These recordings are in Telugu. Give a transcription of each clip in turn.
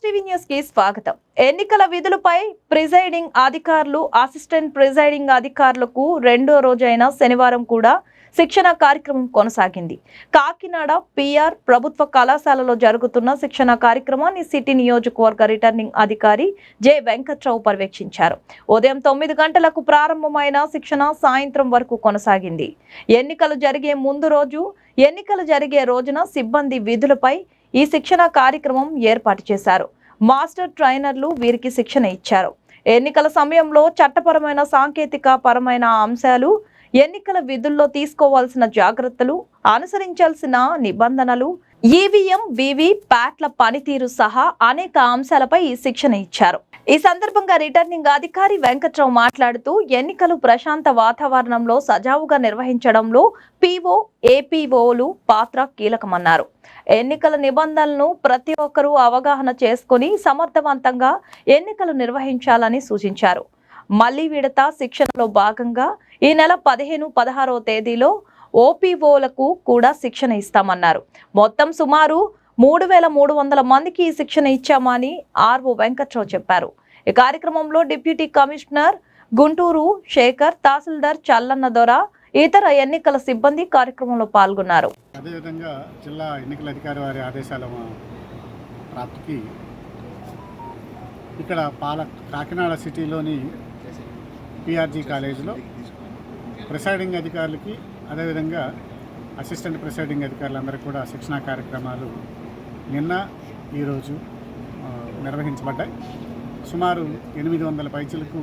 ఎస్టీవీ న్యూస్ కి స్వాగతం. ఎన్నికల విధులపై ప్రిజైడింగ్ అధికారులు, అసిస్టెంట్ ప్రిజైడింగ్ అధికారులకు రెండో రోజైన శనివారం కూడా శిక్షణ కార్యక్రమం కొనసాగింది. కాకినాడ పిఆర్ ప్రభుత్వ కళాశాలలో జరుగుతున్న శిక్షణ కార్యక్రమాన్ని సిటీ నియోజకవర్గ రిటర్నింగ్ అధికారి జె వెంకట్రావు పర్యవేక్షించారు. ఉదయం 9 గంటలకు ప్రారంభమైన శిక్షణ సాయంత్రం వరకు కొనసాగింది. ఎన్నికలు జరిగే ముందు రోజు, ఎన్నికలు జరిగే రోజున సిబ్బంది విధులపై ఈ శిక్షణ కార్యక్రమం ఏర్పాటు చేశారు. మాస్టర్ ట్రైనర్లు వీరికి శిక్షణ ఇచ్చారు. ఎన్నికల సమయంలో చట్టపరమైన, సాంకేతిక పరమైన అంశాలు, ఎన్నికల విధుల్లో తీసుకోవాల్సిన జాగ్రత్తలు, అనుసరించాల్సిన నిబంధనలు, ఈవీఎం, వివి ప్యాట్ల పనితీరు సహా అనేక అంశాలపై ఈ శిక్షణ ఇచ్చారు. ఈ సందర్భంగా రిటర్నింగ్ అధికారి వెంకట్రావు మాట్లాడుతూ ఎన్నికలు ప్రశాంత వాతావరణంలో సజావుగా నిర్వహించడంలో పీఓ, ఏపీఓలు పాత్ర కీలకమన్నారు. ఎన్నికల నిబంధనలను ప్రతి ఒక్కరూ అవగాహన చేసుకుని సమర్థవంతంగా ఎన్నికలు నిర్వహించాలని సూచించారు. మళ్లీ విడత శిక్షణలో భాగంగా ఈ నెల 15, 16వ తేదీలో ఓపీఓలకు కూడా శిక్షణ ఇస్తామన్నారు. మొత్తం సుమారు 3,300 మందికి ఈ శిక్షణ ఇచ్చామని ఆర్ఓ వెంకట్రావు చెప్పారు. ఈ కార్యక్రమంలో డిప్యూటీ కమిషనర్ గుంటూరు శేఖర్, తహసీల్దార్ చల్లన్న దొర, ఇతర ఎన్నికల సిబ్బంది కార్యక్రమంలో పాల్గొన్నారు. అదేవిధంగా జిల్లా ఎన్నికల అధికారి వారి ఆదేశాల ప్రాప్తికి ఇక్కడ కాకినాడ సిటీలోని పిఆర్జీ కాలేజీలో ప్రిసైడింగ్ అధికారులకి, అదేవిధంగా అసిస్టెంట్ ప్రిసైడింగ్ అధికారులందరికీ కూడా శిక్షణా కార్యక్రమాలు నిన్న, ఈరోజు నిర్వహించబడ్డాయి. సుమారు 800 పైచిలకు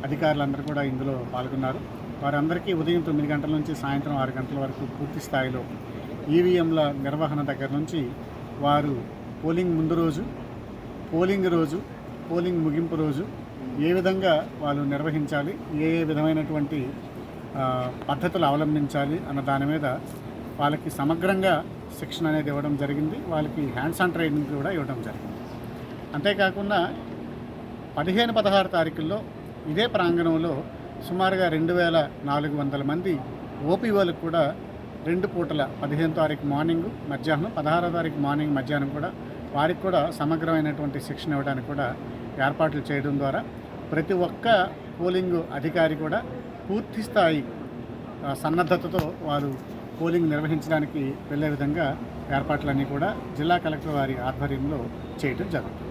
అధికారులందరూ కూడా ఇందులో పాల్గొన్నారు. వారందరికీ ఉదయం 9 గంటల నుంచి సాయంత్రం 6 గంటల వరకు పూర్తి స్థాయిలో ఈవీఎంల నిర్వహణ దగ్గర నుంచి వారు పోలింగ్ ముందు రోజు, పోలింగ్ రోజు, పోలింగ్ ముగింపు రోజు ఏ విధంగా వాళ్ళు నిర్వహించాలి, ఏ విధమైనటువంటి పద్ధతులు అవలంబించాలి అన్న దాని మీద వాళ్ళకి సమగ్రంగా శిక్షణ అనేది ఇవ్వడం జరిగింది. వాళ్ళకి హ్యాండ్స్ ఆన్ ట్రైనింగ్ కూడా ఇవ్వడం జరిగింది. అంతేకాకుండా 15, 16 తారీఖుల్లో ఇదే ప్రాంగణంలో సుమారుగా 2,400 మంది ఓపీఓలకు కూడా 2 పూటల 15వ తారీఖు మార్నింగ్, మధ్యాహ్నం, 16వ తారీఖు మార్నింగ్, మధ్యాహ్నం కూడా వారికి కూడా సమగ్రమైనటువంటి శిక్షణ ఇవ్వడానికి కూడా ఏర్పాట్లు చేయడం ద్వారా ప్రతి ఒక్క పోలింగ్ అధికారి కూడా పూర్తి స్థాయి సన్నద్ధతతో వారు పోలింగ్ నిర్వహించడానికి వెళ్ళే విధంగా ఏర్పాట్లన్నీ కూడా జిల్లా కలెక్టర్ వారి ఆధ్వర్యంలో చేయడం జరుగుతుంది.